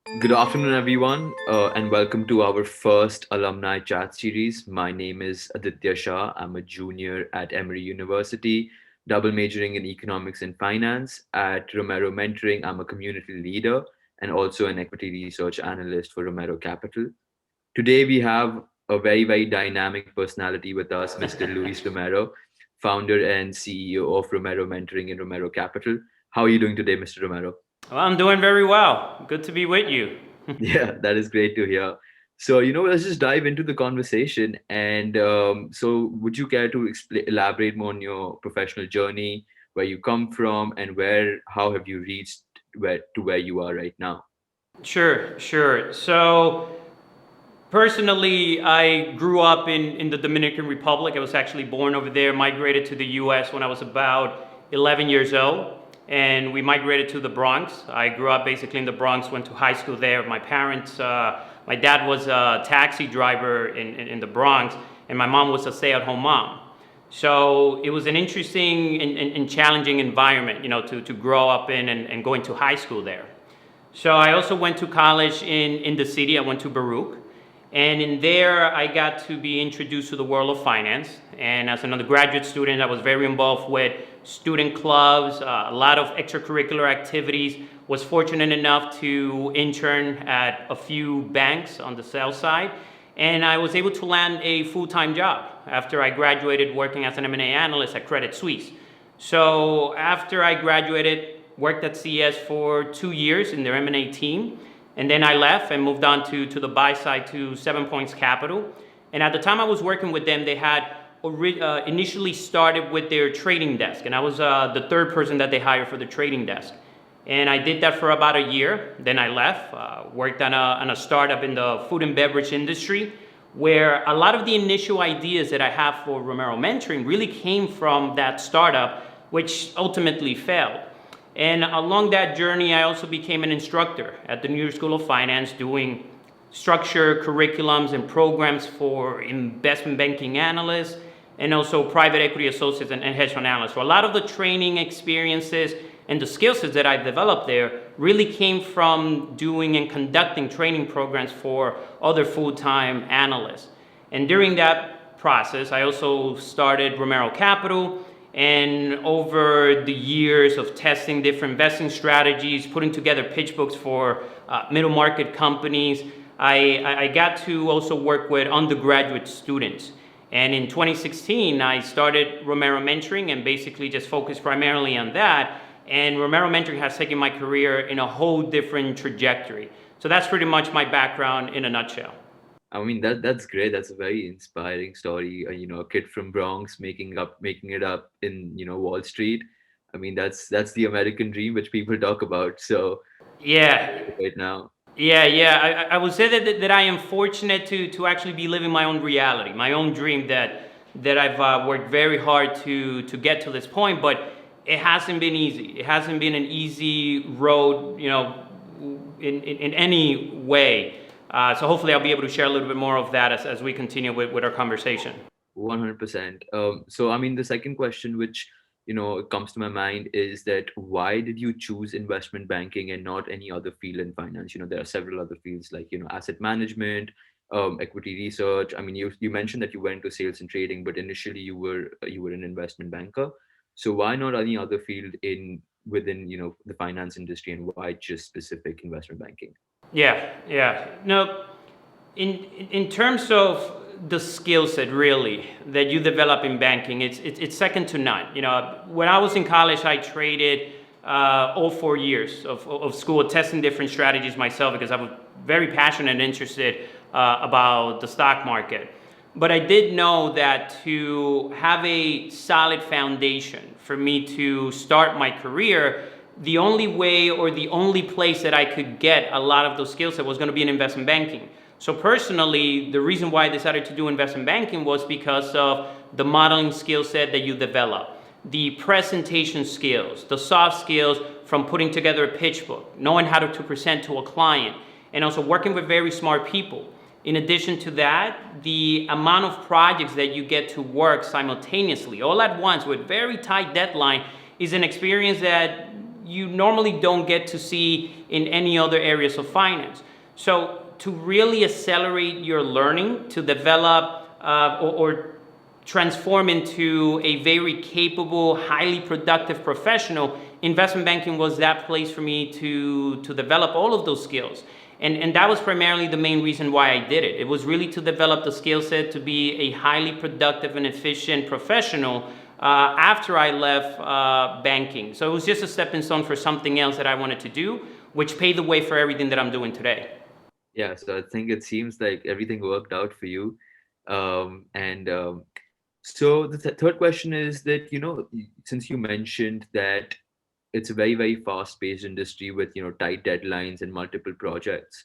Good afternoon, everyone, and welcome to our first alumni chat series. My name is Aditya Shah. I'm a junior at Emory University, double majoring in economics and finance. At Romero Mentoring, I'm a community leader and also an equity research analyst for Romero Capital. Today, we have a very dynamic personality with us, Mr. Luis Romero, founder and CEO of Romero Mentoring and Romero Capital. How are you doing today, Mr. Romero? Well, I'm doing very well. Good to be with you. Yeah, that is great to hear. So, let's just dive into the conversation. And would you care to elaborate more on your professional journey, where you come from, and how have you reached where you are right now? Sure. So, personally, I grew up in the Dominican Republic. I was actually born over there, migrated to the US when I was about 11 years old, and we migrated to the Bronx. I grew up basically in the Bronx, went to high school there. My dad was a taxi driver in the Bronx, and my mom was a stay at home mom. So it was an interesting and challenging environment, to grow up in and going to high school there. So I also went to college in the city. I went to Baruch. And in there, I got to be introduced to the world of finance. And as an undergraduate student, I was very involved with student clubs, a lot of extracurricular activities. Was fortunate enough to intern at a few banks on the sales side. And I was able to land a full-time job after I graduated working as an M&A analyst at Credit Suisse. So after I graduated, worked at CS for 2 years in their M&A team. And then I left and moved on to the buy side to 7 Points Capital. And at the time I was working with them, they had initially started with their trading desk. And I was the third person that they hired for the trading desk. And I did that for about a year. Then I left, worked on a startup in the food and beverage industry, where a lot of the initial ideas that I have for Romero Mentoring really came from that startup, which ultimately failed. And along that journey, I also became an instructor at the New York School of Finance, doing structured curriculums and programs for investment banking analysts and also private equity associates and hedge fund analysts. So a lot of the training experiences and the skill sets that I developed there really came from doing and conducting training programs for other full-time analysts. And during that process, I also started Romero Capital. And over the years of testing different investing strategies, putting together pitch books for middle market companies, I got to also work with undergraduate students. And in 2016, I started Romero Mentoring and basically just focused primarily on that. And Romero Mentoring has taken my career in a whole different trajectory. So that's pretty much my background in a nutshell. I mean that's great. That's a very inspiring story. A kid from Bronx making it up in Wall Street. I mean that's the American dream which people talk about. So Yeah, right now. yeah. I would say that I am fortunate to actually be living my own reality, my own dream that I've worked very hard to get to this point, but it hasn't been easy. It hasn't been an easy road, in any way. So hopefully I'll be able to share a little bit more of that as we continue with our conversation. 100%. So, I mean, the second question, which comes to my mind, is that why did you choose investment banking and not any other field in finance? There are several other fields like asset management, equity research. I mean, you mentioned that you went to sales and trading, but initially you were an investment banker. So why not any other field in within the finance industry, and why just specific investment banking? Yeah. No, in terms of the skill set really that you develop in banking, it's second to none. When I was in college, I traded all 4 years of school, testing different strategies myself because I was very passionate and interested about the stock market. But I did know that to have a solid foundation for me to start my career, the only way or the only place that I could get a lot of those skill set was going to be in investment banking. So personally, the reason why I decided to do investment banking was because of the modeling skill set that you develop, the presentation skills, the soft skills from putting together a pitch book, knowing how to present to a client, and also working with very smart people. In addition to that, the amount of projects that you get to work simultaneously, all at once with very tight deadline, is an experience that you normally don't get to see in any other areas of finance. So to really accelerate your learning, to develop or transform into a very capable, highly productive professional, investment banking was that place for me to develop all of those skills. And that was primarily the main reason why I did it. It was really to develop the skill set to be a highly productive and efficient professional after I left banking. So it was just a stepping stone for something else that I wanted to do, which paved the way for everything that I'm doing today. Yeah, so I think it seems like everything worked out for you. And so the third question is that, since you mentioned that it's a very, very fast-paced industry with, tight deadlines and multiple projects,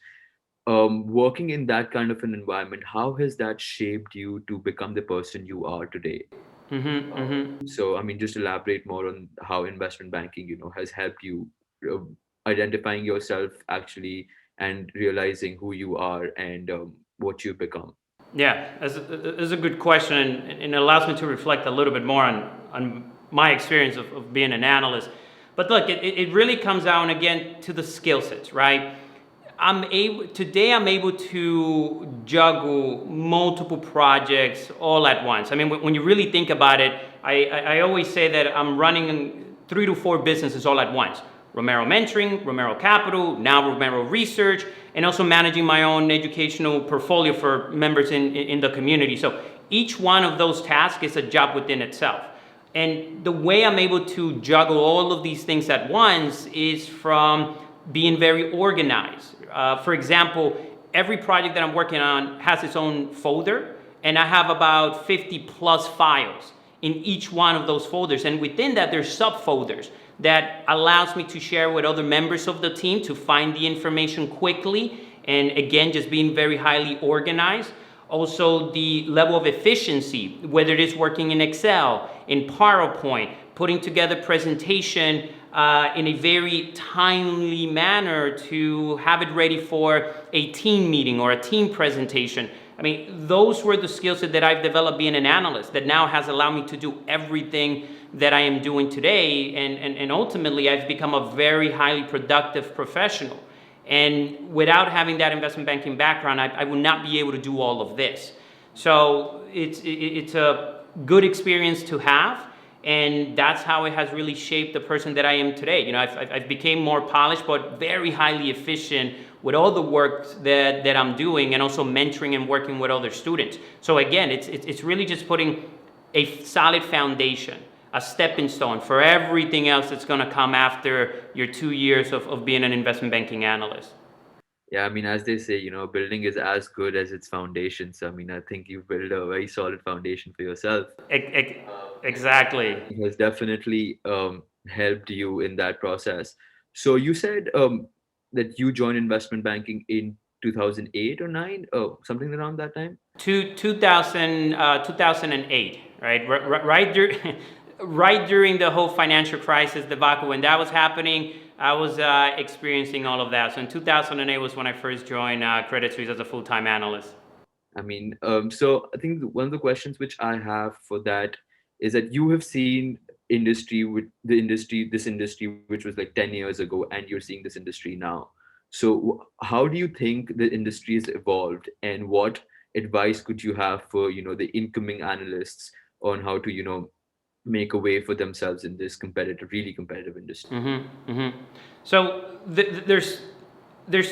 working in that kind of an environment, how has that shaped you to become the person you are today? Mm-hmm, mm-hmm. So, I mean, just elaborate more on how investment banking, has helped you uh, identifying yourself actually and realizing who you are and what you've become. Yeah, that's a good question, and it allows me to reflect a little bit more on my experience of being an analyst. But look, it really comes down again to the skill sets, right? I'm able to juggle multiple projects all at once. I mean, when you really think about it, I always say that I'm running 3 to 4 businesses all at once. Romero Mentoring, Romero Capital, now Romero Research, and also managing my own educational portfolio for members in the community. So each one of those tasks is a job within itself. And the way I'm able to juggle all of these things at once is from being very organized. For example, every project that I'm working on has its own folder, and I have about 50 plus files in each one of those folders. And within that, there's subfolders that allows me to share with other members of the team to find the information quickly. And again, just being very highly organized. Also, the level of efficiency, whether it is working in Excel, in PowerPoint, putting together presentation in a very timely manner to have it ready for a team meeting or a team presentation. I mean, those were the skills that I've developed being an analyst that now has allowed me to do everything that I am doing today. And ultimately, I've become a very highly productive professional. And without having that investment banking background, I would not be able to do all of this. So it's a good experience to have. And that's how it has really shaped the person that I am today. You know, I've became more polished, but very highly efficient with all the work that I'm doing, and also mentoring and working with other students. So again, it's really just putting a solid foundation, a stepping stone for everything else that's going to come after your 2 years of being an investment banking analyst. Yeah, I mean, as they say, building is as good as its foundation. So, I mean, I think you've built a very solid foundation for yourself. Ex- ex- Exactly. It has definitely helped you in that process. So, you said that you joined investment banking in 2008 or 9, something around that time. 2008, right? Right during the whole financial crisis debacle, when that was happening, I was experiencing all of that. So in 2008 was when I first joined Credit Suisse as a full-time analyst. I mean, so I think one of the questions which I have for that is that you have seen this industry, which was like 10 years ago, and you're seeing this industry now. So, how do you think the industry has evolved, and what advice could you have for, the incoming analysts on how to, make a way for themselves in this really competitive industry? Mm-hmm, mm-hmm. So there's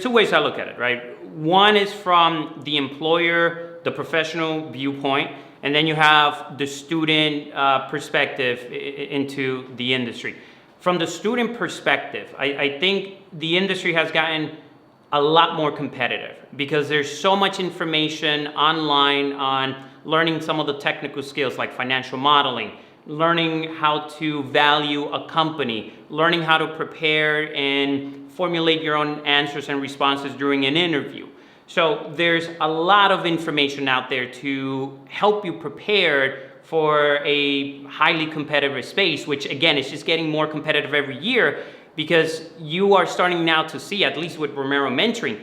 two ways I look at it, right? One is from the employer, the professional viewpoint, and then you have the student perspective into the industry. From the student perspective, I think the industry has gotten a lot more competitive because there's so much information online on learning some of the technical skills like financial modeling, learning how to value a company, learning how to prepare and formulate your own answers and responses during an interview. So there's a lot of information out there to help you prepare for a highly competitive space, which again is just getting more competitive every year because you are starting now to see, at least with Romero Mentoring,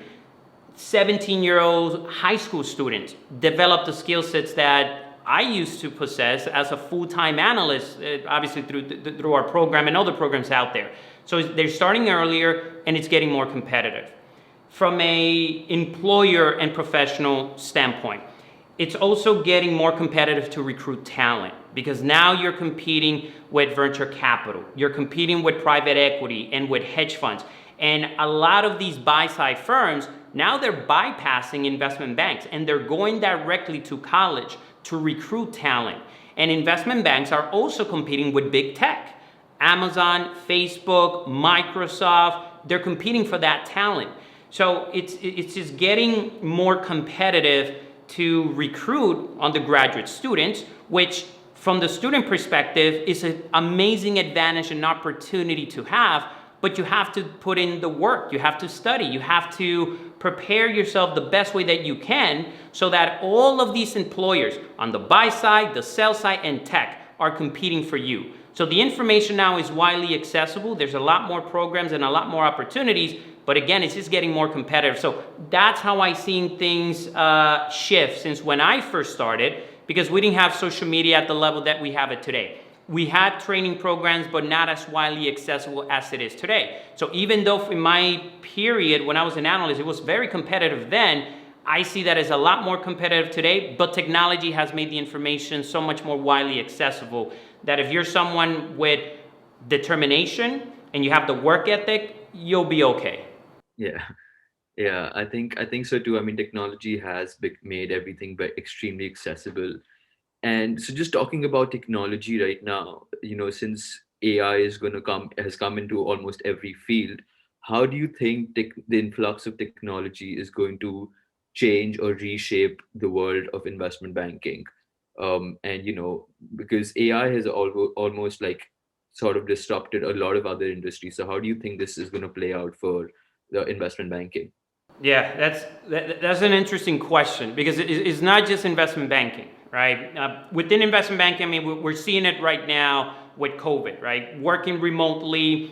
17-year-old high school students develop the skill sets that I used to possess as a full-time analyst, obviously through our program and other programs out there. So they're starting earlier and it's getting more competitive. From a employer and professional standpoint, it's also getting more competitive to recruit talent because now you're competing with venture capital, you're competing with private equity and with hedge funds. And a lot of these buy-side firms, now they're bypassing investment banks and they're going directly to college to recruit talent. And investment banks are also competing with big tech. Amazon, Facebook, Microsoft, they're competing for that talent. So it's just getting more competitive to recruit undergraduate students, which from the student perspective is an amazing advantage and opportunity to have, but you have to put in the work, you have to study, you have to prepare yourself the best way that you can so that all of these employers on the buy side, the sell side, and tech are competing for you. So the information now is widely accessible. There's a lot more programs and a lot more opportunities, but again, it's just getting more competitive. So that's how I've seen things shift since when I first started, because we didn't have social media at the level that we have it today. We had training programs, but not as widely accessible as it is today. So even though in my period, when I was an analyst, it was very competitive then, I see that as a lot more competitive today, but technology has made the information so much more widely accessible that if you're someone with determination and you have the work ethic, you'll be okay. Yeah. Yeah, I think so too. I mean, technology has made everything extremely accessible. And so just talking about technology right now, since AI is going to come has come into almost every field, how do you think the influx of technology is going to change or reshape the world of investment banking? And because AI has almost like sort of disrupted a lot of other industries. So how do you think this is going to play out for the investment banking? Yeah, that's an interesting question because it's not just investment banking, right? Within investment banking, I mean, we're seeing it right now with COVID, right? Working remotely,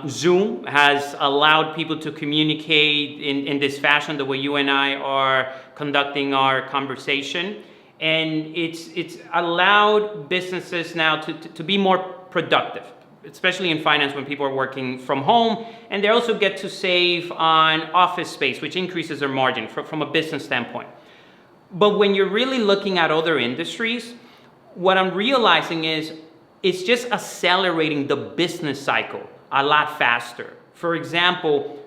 Zoom has allowed people to communicate in this fashion, the way you and I are conducting our conversation. And it's allowed businesses now to be more productive, especially in finance when people are working from home, and they also get to save on office space, which increases their margin from a business standpoint. But when you're really looking at other industries, what I'm realizing is it's just accelerating the business cycle a lot faster. For example,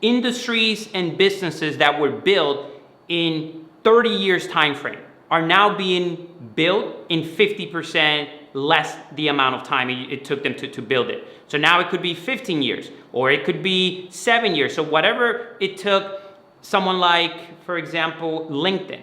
industries and businesses that were built in 30 years time frame are now being built in 50% less the amount of time it took them to build it. So now it could be 15 years or it could be 7 years. So whatever it took someone like, for example, LinkedIn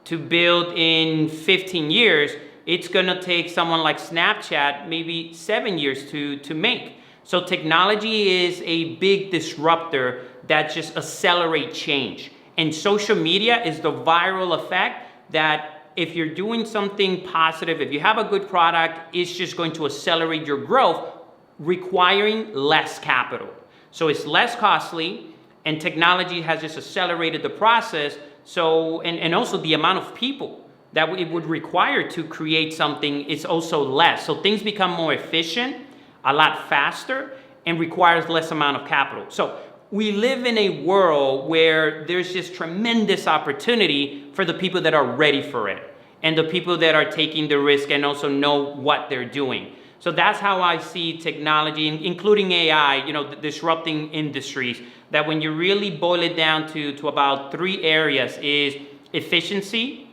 to build in 15 years, it's gonna take someone like Snapchat maybe 7 years to make. So technology is a big disruptor that just accelerates change. And social media is the viral effect that if you're doing something positive, if you have a good product, it's just going to accelerate your growth, requiring less capital. So it's less costly, and technology has just accelerated the process. So, and also the amount of people that it would require to create something is also less. So things become more efficient, a lot faster, and requires less amount of capital. So we live in a world where there's just tremendous opportunity for the people that are ready for it and the people that are taking the risk and also know what they're doing. So that's how I see technology, including AI, disrupting industries, that when you really boil it down to about 3 areas is efficiency,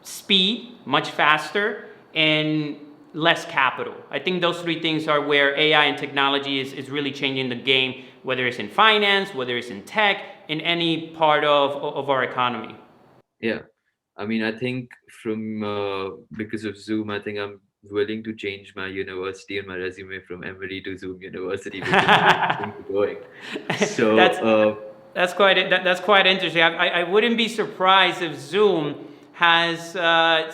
speed, much faster, and less capital. I think those 3 things are where AI and technology is really changing the game, whether it's in finance, whether it's in tech, in any part of our economy. Yeah. I mean, I think because of Zoom, I think I'm willing to change my university and my resume from Emory to Zoom University because of the way things are going. So, that's that's quite interesting. I wouldn't be surprised if Zoom has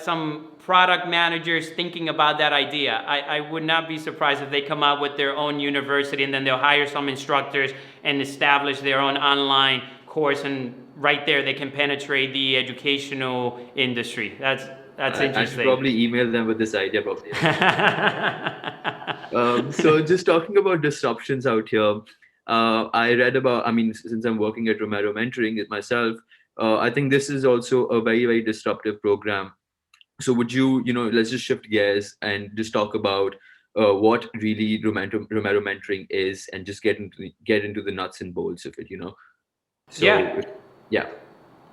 some product managers thinking about that idea. I would not be surprised if they come out with their own university and then they'll hire some instructors and establish their own online course, and right there they can penetrate the educational industry. That's I should interesting. probably email them with this idea probably. So just talking about disruptions out here, I read about. I mean, since I'm working at Romero Mentoring it myself, I think this is also a very very disruptive program. So would you, let's just shift gears and just talk about what really Romero Mentoring is, and just get into the nuts and bolts of it. So Yeah. yeah.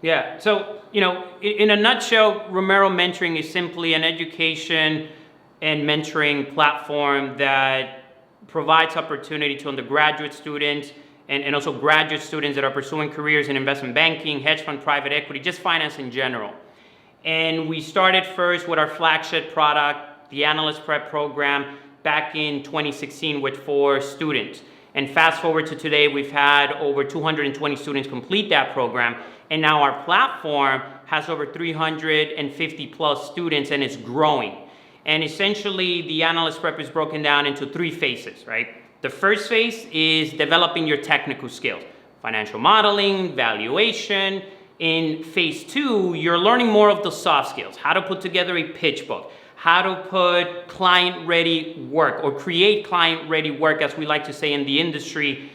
Yeah. So, in a nutshell, Romero Mentoring is simply an education and mentoring platform that provides opportunity to undergraduate students and also graduate students that are pursuing careers in investment banking, hedge fund, private equity, just finance in general. And we started first with our flagship product, the Analyst Prep program, back in 2016 with 4 students. And fast forward to today, we've had over 220 students complete that program. And now our platform has over 350 plus students and it's growing. And essentially, the Analyst Prep is broken down into 3 phases, right? The first phase is developing your technical skills, financial modeling, valuation. In phase 2, you're learning more of the soft skills, how to put together a pitch book, how to put client-ready work or create client-ready work, as we like to say in the industry,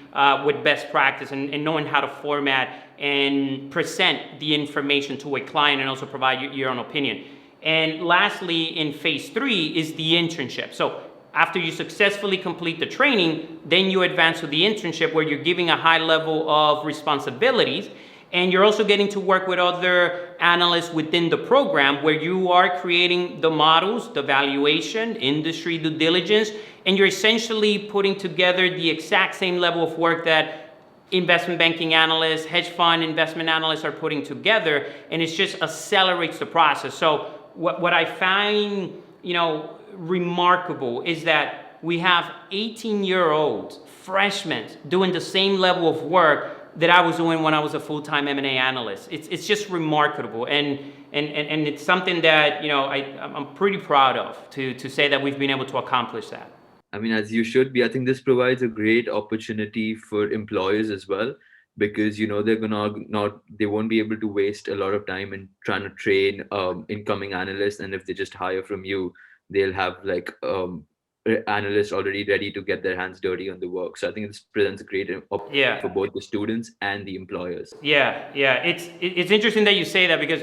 with best practice and knowing how to format and present the information to a client and also provide your own opinion. And lastly, in phase 3 is the internship. So after you successfully complete the training, then you advance to the internship where you're giving a high level of responsibilities. And you're also getting to work with other analysts within the program where you are creating the models, the valuation, industry due diligence, and you're essentially putting together the exact same level of work that investment banking analysts, hedge fund investment analysts are putting together, and it just accelerates the process. So what I find, remarkable is that we have 18-year-olds, freshmen, doing the same level of work that I was doing when I was a full-time M&A analyst. It's just remarkable, and it's something that I'm pretty proud of to say that we've been able to accomplish that. I mean, as you should be. I think this provides a great opportunity for employers as well, because they're gonna not they won't be able to waste a lot of time in trying to train incoming analysts, and if they just hire from you, they'll have like analysts already ready to get their hands dirty on the work. So I think this presents a great opportunity for Yeah. both the students and the employers. Yeah. It's interesting that you say that because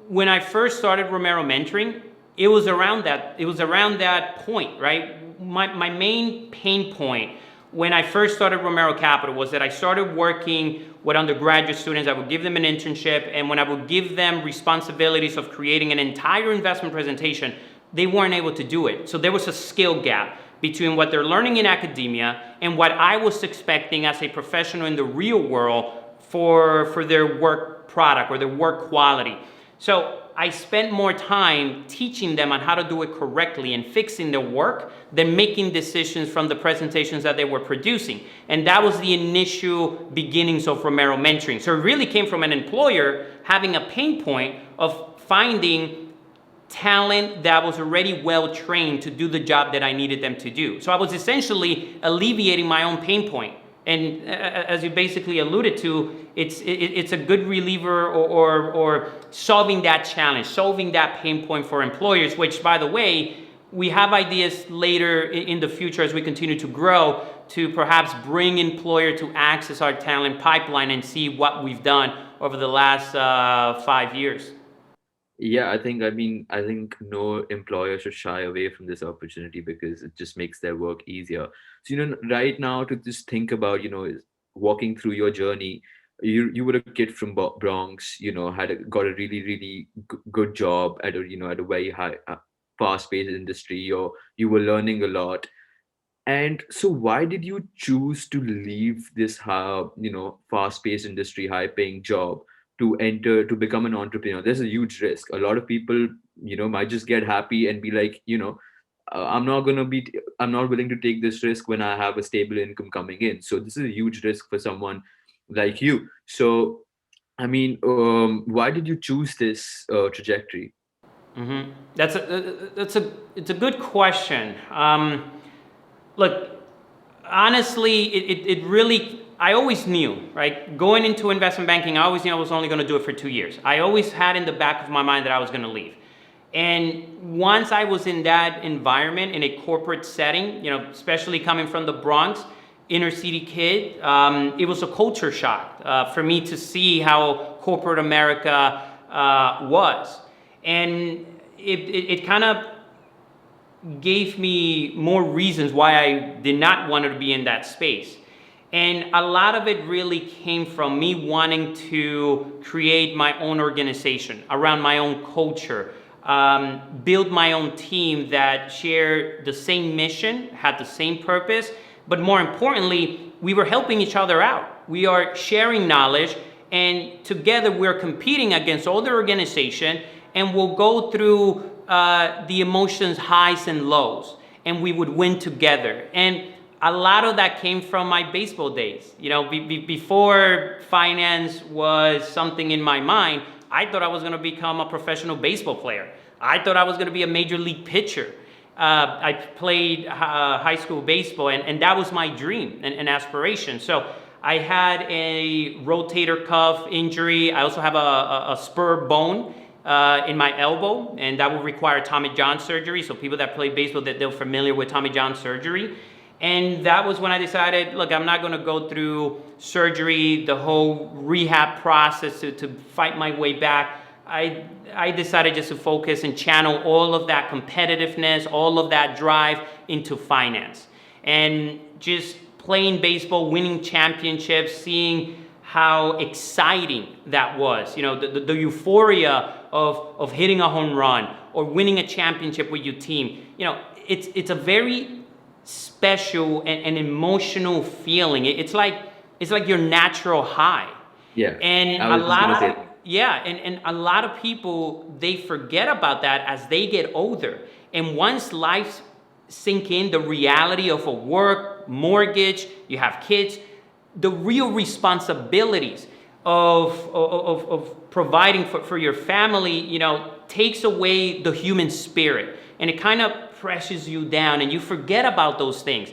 when I first started Romero Mentoring, it was around that point, right? My main pain point when I first started Romero Capital was that I started working with undergraduate students. I would give them an internship, and when I would give them responsibilities of creating an entire investment presentation, they weren't able to do it. So there was a skill gap between what they're learning in academia and what I was expecting as a professional in the real world for their work product or their work quality. So I spent more time teaching them on how to do it correctly and fixing their work than making decisions from the presentations that they were producing. And that was the initial beginnings of Romero Mentoring. So it really came from an employer having a pain point of finding talent that was already well trained to do the job that I needed them to do. So I was essentially alleviating my own pain point. And as you basically alluded to, it's a good reliever or solving that challenge, solving that pain point for employers, which, by the way, we have ideas later in the future as we continue to grow to perhaps bring employer to access our talent pipeline and see what we've done over the last 5 years. Yeah, I think no employer should shy away from this opportunity because it just makes their work easier. So, right now to just think about, walking through your journey, you were a kid from Bronx, got a really, really good job at a very high, fast-paced industry. You were learning a lot. And so, why did you choose to leave this, fast-paced industry, high-paying job to become an entrepreneur? There's a huge risk. A lot of people, might just get happy and be like, I'm not willing to take this risk when I have a stable income coming in. So this is a huge risk for someone like you. So, I mean, why did you choose this trajectory? It's a good question. Look, honestly, it really, I always knew, right? Going into investment banking, I always knew I was only going to do it for 2 years. I always had in the back of my mind that I was going to leave. And once I was in that environment, in a corporate setting, especially coming from the Bronx, inner city kid, it was a culture shock for me to see how corporate America was. And it kind of gave me more reasons why I did not want to be in that space. And a lot of it really came from me wanting to create my own organization around my own culture, build my own team that shared the same mission, had the same purpose, but more importantly, we were helping each other out. We are sharing knowledge, and together we're competing against other organizations, and we'll go through the emotions, highs and lows, and we would win together. And a lot of that came from my baseball days. Before finance was something in my mind, I thought I was going to become a professional baseball player. I thought I was going to be a major league pitcher. I played high school baseball, and that was my dream and aspiration. So I had a rotator cuff injury. I also have a spur bone in my elbow, and that will require Tommy John surgery. So people that play baseball, they're familiar with Tommy John surgery. And that was when I decided, look, I'm not going to go through surgery, the whole rehab process to fight my way back. I decided just to focus and channel all of that competitiveness, all of that drive into finance. And just playing baseball, winning championships, seeing how exciting that was. The euphoria of hitting a home run or winning a championship with your team. It's a very special and emotional feeling. It's like your natural high. Yeah, And I a was just lot gonna of say that. and a lot of people, they forget about that as they get older. And once life sink in, the reality of a work, mortgage, you have kids, the real responsibilities of providing for your family, takes away the human spirit, and it kind of presses you down, and you forget about those things.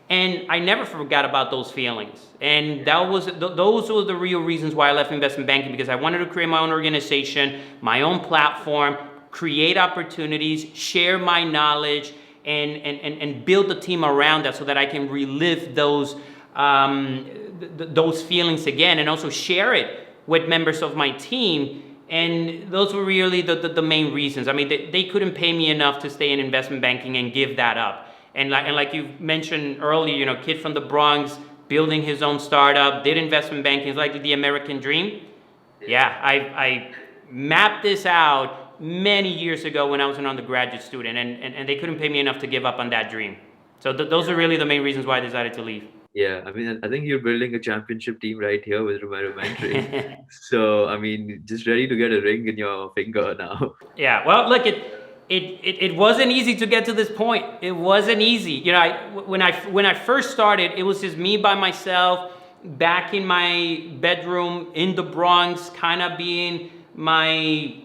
And I never forgot about those feelings. And those were the real reasons why I left investment banking, because I wanted to create my own organization, my own platform, create opportunities, share my knowledge, and build a team around that so that I can relive those feelings again, and also share it with members of my team. And those were really the main reasons. I mean, they couldn't pay me enough to stay in investment banking and give that up. And like you mentioned earlier, kid from the Bronx, building his own startup, did investment banking. It's like the American dream. Yeah, I mapped this out many years ago when I was an undergraduate student, and they couldn't pay me enough to give up on that dream. So those are really the main reasons why I decided to leave. Yeah, I mean, I think you're building a championship team right here with Romero Mentoring. So, I mean, just ready to get a ring in your finger now. Yeah, well, look, it wasn't easy to get to this point. It wasn't easy. When I first started, it was just me by myself, back in my bedroom in the Bronx, kind of being my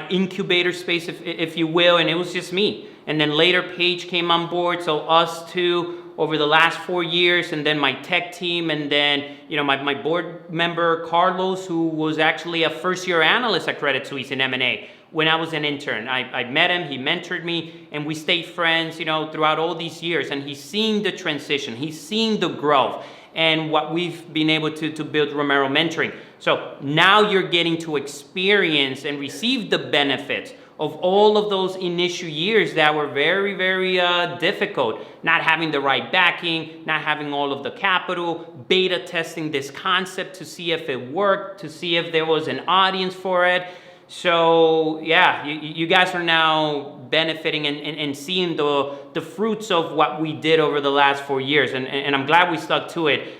incubator space, if you will, and it was just me. And then later, Paige came on board, so us two over the last 4 years, and then my tech team, and then my board member Carlos, who was actually a first-year analyst at Credit Suisse in M&A when I was an intern. I met him, he mentored me, and we stayed friends, throughout all these years. And he's seen the transition, he's seen the growth, and what we've been able to build Romero Mentoring. So now you're getting to experience and receive the benefits of all of those initial years that were very, very difficult. Not having the right backing, not having all of the capital, beta testing this concept to see if it worked, to see if there was an audience for it. So yeah, you guys are now benefiting and seeing the fruits of what we did over the last 4 years. And I'm glad we stuck to it,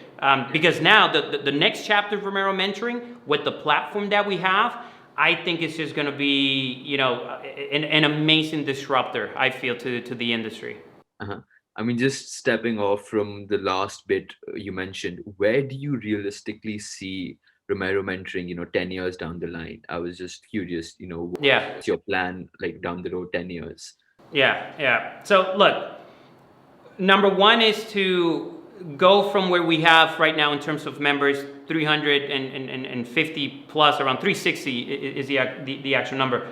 because now the next chapter of Romero Mentoring, with the platform that we have, I think it's just going to be, an amazing disruptor, I feel, to the industry. Uh-huh. I mean, just stepping off from the last bit you mentioned, where do you realistically see Romero Mentoring, 10 years down the line? I was just curious, Yeah, what's your plan like down the road 10 years? yeah. So look, number one is to go from where we have right now in terms of members, 350 plus, around 360 is the actual number.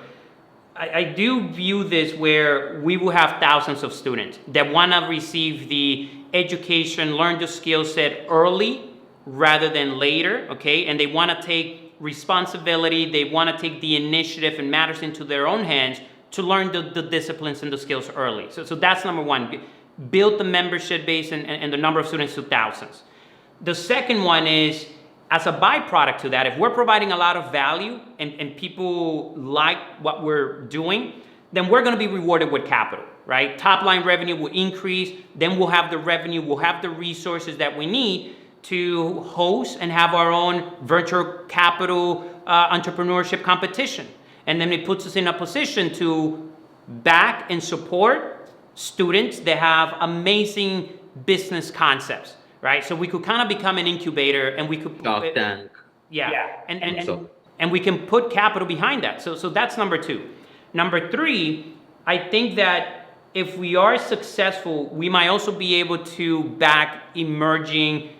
I do view this where we will have thousands of students that want to receive the education, learn the skill set early rather than later, okay? And they want to take responsibility, they want to take the initiative and matters into their own hands to learn the disciplines and the skills early. So that's number one. Build the membership base and the number of students to thousands. The second one is, as a byproduct to that, if we're providing a lot of value and people like what we're doing, then we're going to be rewarded with capital, right? Top line revenue will increase, then we'll have the revenue, we'll have the resources that we need to host and have our own venture capital entrepreneurship competition. And then it puts us in a position to back and support students that have amazing business concepts, right? So we could kind of become an incubator, and we could Shark Tank. yeah, So, and we can put capital behind that. So that's number two. Number three, I think that if we are successful, we might also be able to back emerging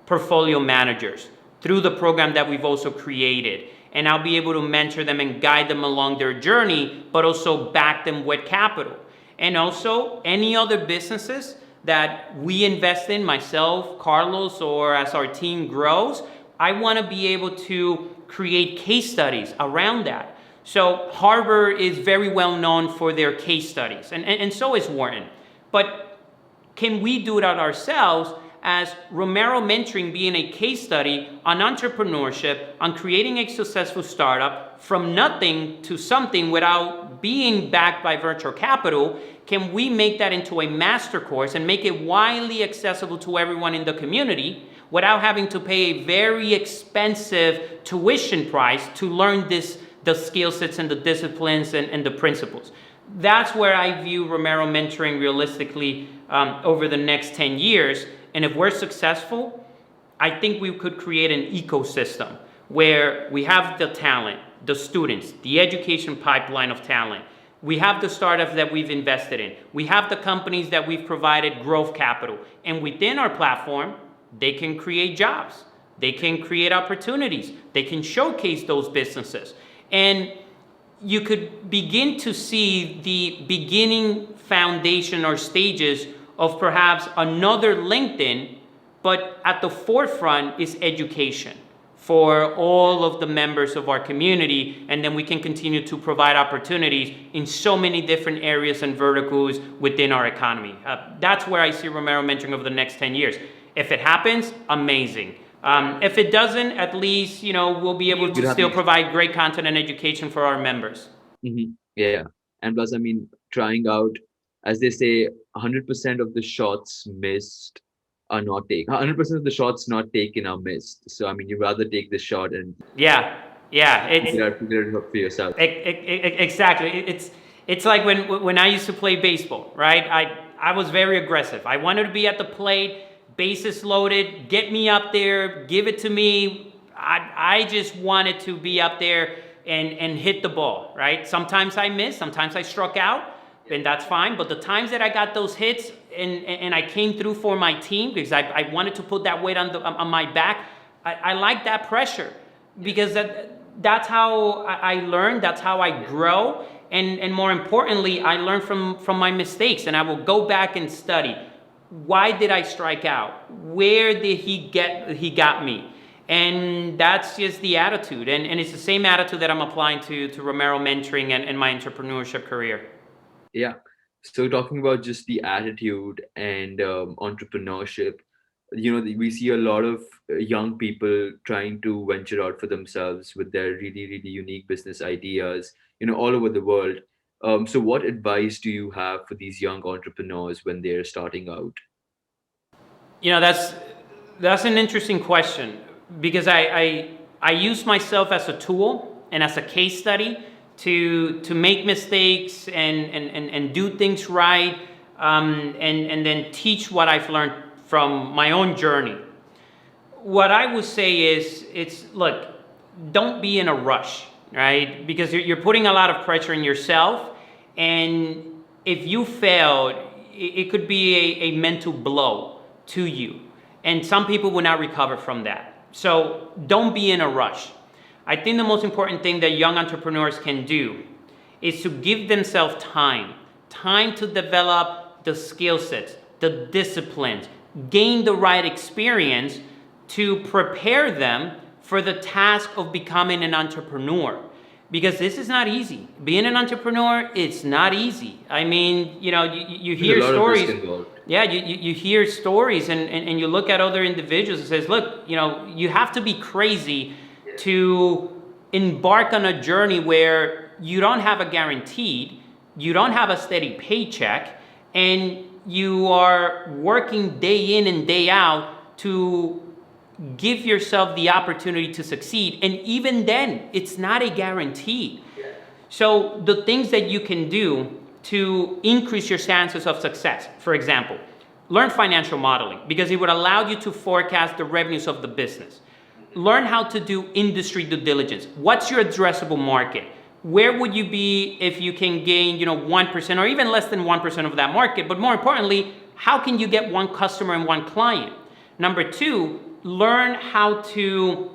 portfolio managers through the program that we've also created. And I'll be able to mentor them and guide them along their journey, but also back them with capital. And also any other businesses that we invest in, myself, Carlos, or as our team grows, I want to be able to create case studies around that. So Harvard is very well known for their case studies, and so is Wharton. But can we do that ourselves, as Romero Mentoring being a case study on entrepreneurship, on creating a successful startup from nothing to something without being backed by venture capital? Can we make that into a master course and make it widely accessible to everyone in the community without having to pay a very expensive tuition price to learn the skill sets and the disciplines and the principles? That's where I view Romero Mentoring realistically over the next 10 years. And if we're successful, I think we could create an ecosystem where we have the talent, the students, the education pipeline of talent. We have the startups that we've invested in. We have the companies that we've provided growth capital. And within our platform, they can create jobs. They can create opportunities. They can showcase those businesses. And you could begin to see the beginning foundation or stages of perhaps another LinkedIn, but at the forefront is education for all of the members of our community, and then we can continue to provide opportunities in so many different areas and verticals within our economy. That's where I see Romero Mentoring over the next 10 years. If it happens, amazing. If it doesn't, at least we'll be able to still provide great content and education for our members. Yeah. And plus, I mean, trying out, as they say, 100% of the shots missed are not taken. 100% of the shots not taken are missed. So, I mean, you rather take the shot and Yeah, figure it out for yourself. exactly. It's like when I used to play baseball, right? I was very aggressive. I wanted to be at the plate, bases loaded, get me up there, give it to me. I just wanted to be up there and hit the ball, right? Sometimes I missed, sometimes I struck out, and that's fine. But the times that I got those hits and I came through for my team, because I wanted to put that weight on my back, I like that pressure, because that's how I learn, that's how I grow, and more importantly, I learn from my mistakes, and I will go back and study. Why did I strike out? Where did he got me? And that's just the attitude. And it's the same attitude that I'm applying to Romero Mentoring and my entrepreneurship career. Yeah. So talking about just the attitude and entrepreneurship, we see a lot of young people trying to venture out for themselves with their really, really unique business ideas, all over the world. So what advice do you have for these young entrepreneurs when they're starting out? That's an interesting question, because I use myself as a tool and as a case study to make mistakes and do things right, and then teach what I've learned from my own journey. What I would say is, look, don't be in a rush, right? Because you're putting a lot of pressure on yourself, and if you failed, it could be a mental blow to you, and some people will not recover from that. So don't be in a rush. I think the most important thing that young entrepreneurs can do is to give themselves time to develop the skill sets, the disciplines, gain the right experience to prepare them for the task of becoming an entrepreneur. Because this is not easy. Being an entrepreneur, it's not easy. I mean, you There's a hear lot of risk stories. involved. Yeah, you hear stories and you look at other individuals and says, look, you have to be crazy to embark on a journey where you don't have a guaranteed, you don't have a steady paycheck, and you are working day in and day out to give yourself the opportunity to succeed. And even then, it's not a guarantee. So the things that you can do to increase your chances of success, for example, learn financial modeling because it would allow you to forecast the revenues of the business. Learn how to do industry due diligence. What's your addressable market? Where would you be if you can gain, 1% or even less than 1% of that market? But more importantly, how can you get one customer and one client? Number two, learn how to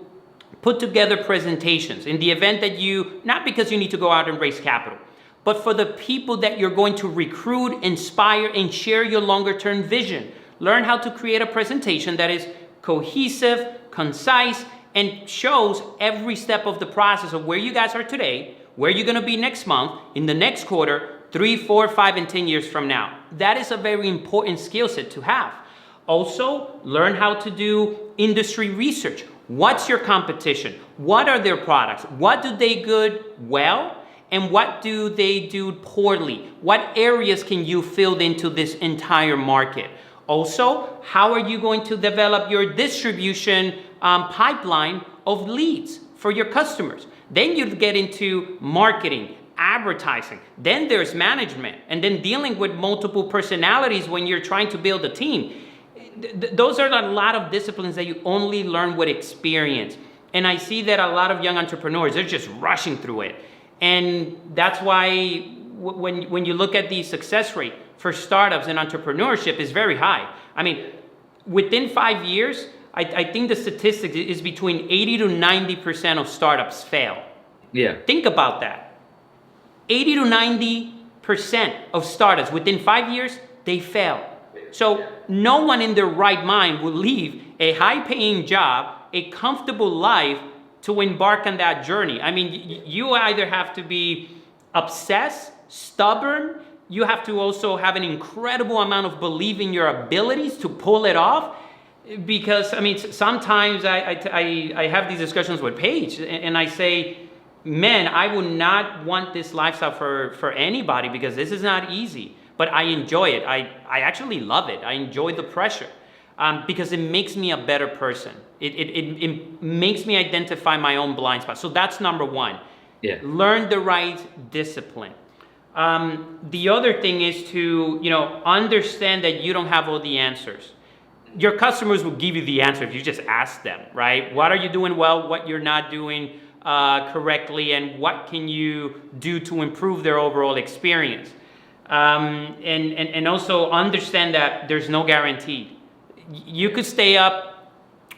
put together presentations in the event that not because you need to go out and raise capital, but for the people that you're going to recruit, inspire, and share your longer term vision. Learn how to create a presentation that is cohesive, concise, and shows every step of the process of where you guys are today, where you're going to be next month, in the next quarter, 3, 4, 5, and 10 years from now. That is a very important skill set to have. Also, learn how to do industry research. What's your competition? What are their products? What do they good well? And what do they do poorly? What areas can you fill into this entire market? Also, how are you going to develop your distribution pipeline of leads for your customers? Then you get into marketing, advertising. Then there's management, and then dealing with multiple personalities when you're trying to build a team. Those are a lot of disciplines that you only learn with experience. And I see that a lot of young entrepreneurs, they're just rushing through it. And that's why when you look at the success rate for startups and entrepreneurship is very high. I mean, within 5 years, I think the statistic is between 80 to 90% of startups fail. Yeah. Think about that. 80 to 90% of startups within 5 years, they fail. So no one in their right mind will leave a high-paying job, a comfortable life to embark on that journey. I mean, you either have to be obsessed, stubborn, you have to also have an incredible amount of belief in your abilities to pull it off. Because, I mean, sometimes I have these discussions with Paige and I say, man, I would not want this lifestyle for anybody because this is not easy. But I enjoy it. I actually love it. I enjoy the pressure because it makes me a better person. It makes me identify my own blind spots. So that's number one. Yeah. Learn the right discipline. The other thing is to understand that you don't have all the answers. Your customers will give you the answer if you just ask them, right? What are you doing well? What you're not doing correctly? And what can you do to improve their overall experience? And also understand that there's no guarantee. You could stay up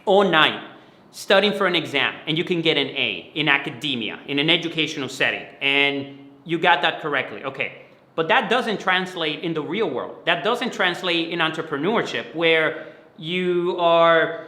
all night studying for an exam and you can get an A in academia, in an educational setting, and you got that correctly. Okay. But that doesn't translate in the real world. That doesn't translate in entrepreneurship where you are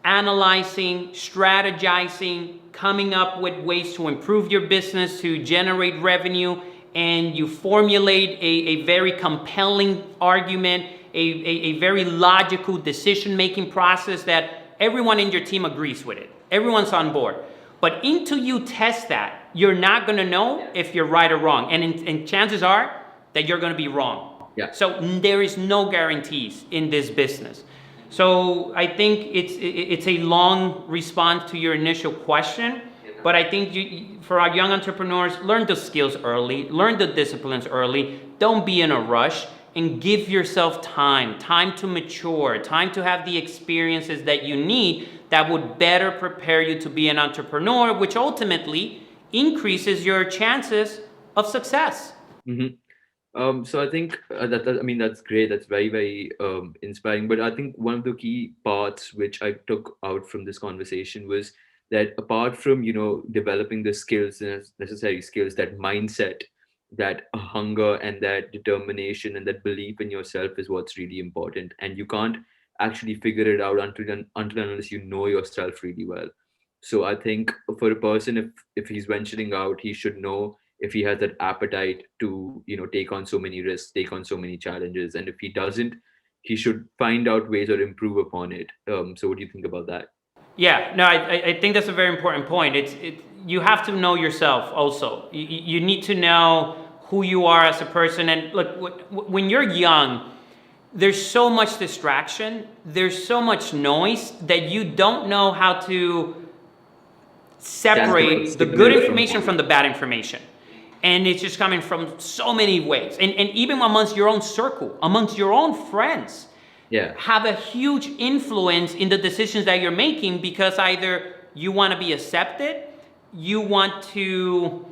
analyzing, strategizing, coming up with ways to improve your business, to generate revenue, and you formulate a very compelling argument, a very logical decision-making process that everyone in your team agrees with it. Everyone's on board. But until you test that, you're not going to know if you're right or wrong. And chances are that you're going to be wrong. Yeah. So there is no guarantees in this business. So I think it's a long response to your initial question. But I think for our young entrepreneurs, learn the skills early, learn the disciplines early. Don't be in a rush and give yourself time to mature, time to have the experiences that you need that would better prepare you to be an entrepreneur, which ultimately increases your chances of success. Mm-hmm. So I think I mean that's great. That's very very inspiring. But I think one of the key parts which I took out from this conversation was that apart from developing the skills, the necessary skills, that mindset that hunger and that determination and that belief in yourself is what's really important. And you can't actually figure it out until and unless you know yourself really well. So I think for a person, if he's venturing out, he should know if he has that appetite to, take on so many risks, take on so many challenges. And if he doesn't, he should find out ways or improve upon it. So what do you think about that? Yeah, no, I think that's a very important point. You have to know yourself also. You need to know who you are as a person. And look, when you're young, there's so much distraction, there's so much noise that you don't know how to separate the Stick the good middle from information from the bad information. And it's just coming from so many ways. And even amongst your own circle, amongst your own friends, yeah, have a huge influence in the decisions that you're making, because either you want to be accepted, you want to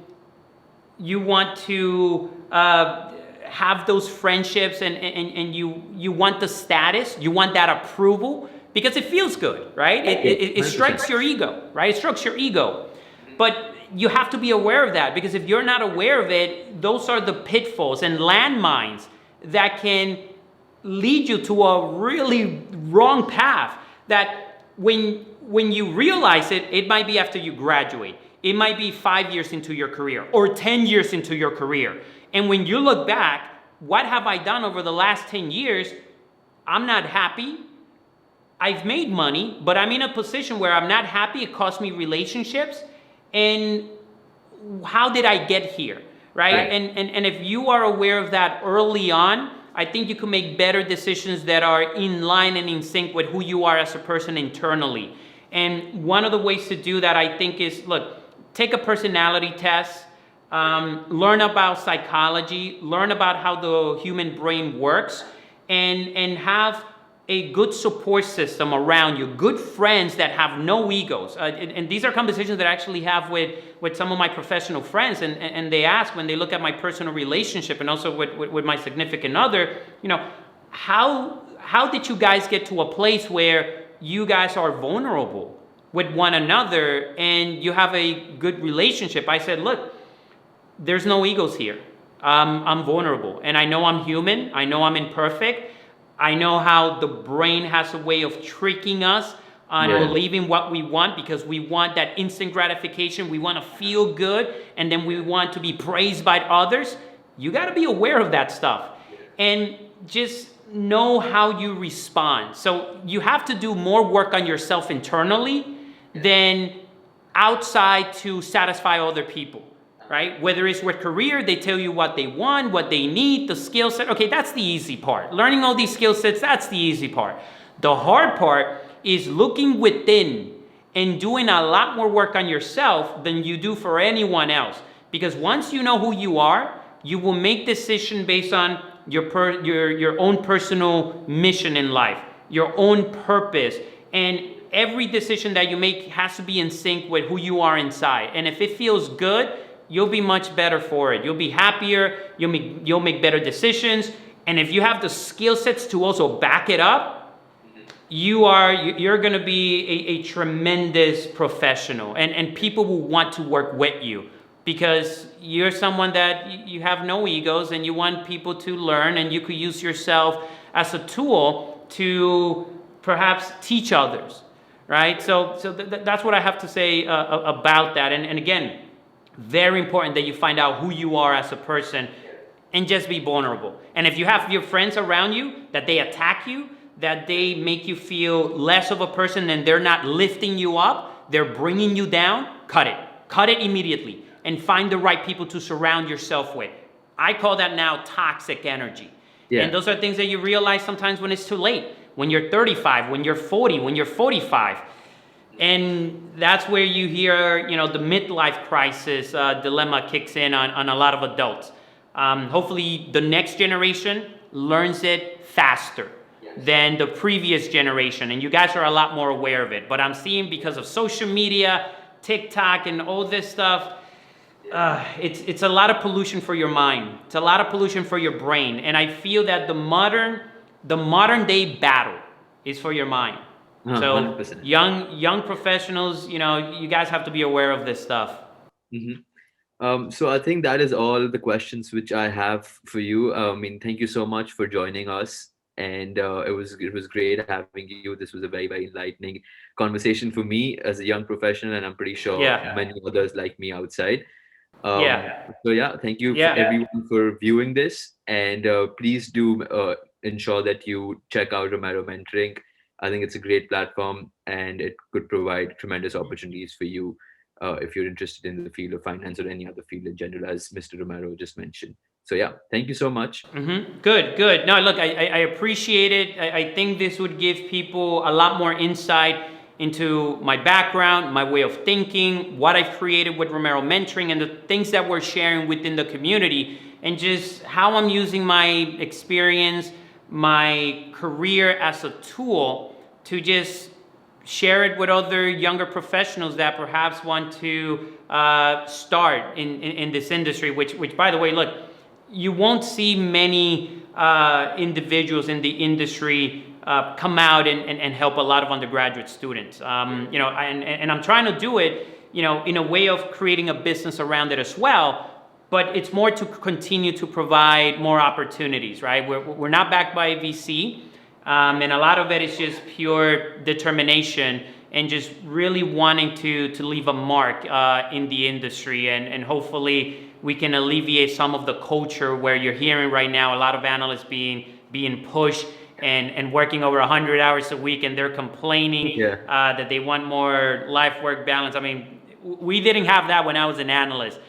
have those friendships, and you want the status, you want that approval because it feels good, right? It strikes your ego, right? It strokes your ego. But you have to be aware of that, because if you're not aware of it, those are the pitfalls and landmines that can lead you to a really wrong path, that when you realize it, it might be after you graduate. It might be 5 years into your career or 10 years into your career. And when you look back, what have I done over the last 10 years? I'm not happy. I've made money, but I'm in a position where I'm not happy. It cost me relationships. And how did I get here, right? And if you are aware of that early on, I think you can make better decisions that are in line and in sync with who you are as a person internally. And one of the ways to do that, I think, is, look, take a personality test, learn about psychology, learn about how the human brain works, and have a good support system around you, good friends that have no egos. And these are conversations that I actually have with some of my professional friends, and they ask, when they look at my personal relationship and also with my significant other, how did you guys get to a place where you guys are vulnerable with one another and you have a good relationship? I said, look, there's no egos here. I'm vulnerable, and I know I'm human. I know I'm imperfect. I know how the brain has a way of tricking us on believing what we want, because we want that instant gratification. We want to feel good, and then we want to be praised by others. You got to be aware of that stuff and just know how you respond. So you have to do more work on yourself internally than outside to satisfy other people. Right? Whether it's with career, they tell you what they want, what they need, the skill set. Okay, that's the easy part. Learning all these skill sets, that's the easy part. The hard part is looking within and doing a lot more work on yourself than you do for anyone else. Because once you know who you are, you will make decisions based on your own personal mission in life, your own purpose. And every decision that you make has to be in sync with who you are inside. And if it feels good, you'll be much better for it. You'll be happier. You'll make better decisions. And if you have the skill sets to also back it up, you're going to be a tremendous professional. And people will want to work with you, because you're someone that you have no egos, and you want people to learn, and you could use yourself as a tool to perhaps teach others, right? So that's what I have to say about that. And again, very important that you find out who you are as a person and just be vulnerable. And if you have your friends around you that they attack you, that they make you feel less of a person, and they're not lifting you up, they're bringing you down, cut it. Cut it immediately, and find the right people to surround yourself with. I call that now toxic energy. Yeah. And those are things that you realize sometimes when it's too late, when you're 35, when you're 40, when you're 45. And that's where you hear, the midlife crisis dilemma kicks in on a lot of adults. Hopefully the next generation learns it faster than the previous generation. And you guys are a lot more aware of it. But I'm seeing, because of social media, TikTok, and all this stuff, it's a lot of pollution for your mind. It's a lot of pollution for your brain. And I feel that the modern day battle is for your mind. So 100%. young professionals, you guys have to be aware of this stuff. Mm-hmm. So I think that is all the questions which I have for you. I mean, thank you so much for joining us, and it was great having you. This was a very enlightening conversation for me as a young professional, and I'm pretty sure Yeah. many others like me outside. Yeah. So yeah, thank you for Yeah. everyone for viewing this, and please do ensure that you check out Romero Mentoring. I think it's a great platform, and it could provide tremendous opportunities for you if you're interested in the field of finance or any other field in general, as Mr. Romero just mentioned. So yeah, thank you so much. Good, good. No, look, I appreciate it. I think this would give people a lot more insight into my background, my way of thinking, what I've created with Romero Mentoring, and the things that we're sharing within the community, and just how I'm using my experience, my career as a tool to just share it with other younger professionals that perhaps want to start in this industry, which, by the way, look, you won't see many individuals in the industry come out and help a lot of undergraduate students. And I'm trying to do it, in a way of creating a business around it as well. But it's more to continue to provide more opportunities, right? We're not backed by a VC, and a lot of it is just pure determination and just really wanting to leave a mark in the industry, and hopefully we can alleviate some of the culture where you're hearing right now a lot of analysts being pushed and working over 100 hours a week, and they're complaining Yeah, that they want more life work balance. I mean, we didn't have that when I was an analyst.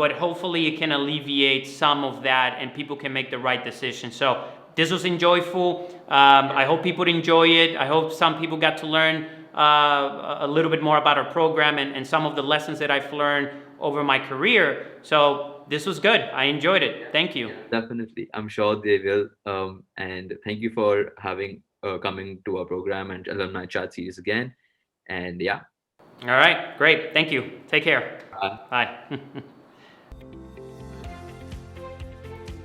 But hopefully it can alleviate some of that and people can make the right decision. So this was enjoyable. I hope people enjoy it. I hope some people got to learn a little bit more about our program and some of the lessons that I've learned over my career. So this was good. I enjoyed it. Thank you. definitely. I'm sure they will. And thank you for having coming to our program and alumni chat series again. And yeah, All right, great. Thank you. Take care. bye. Bye.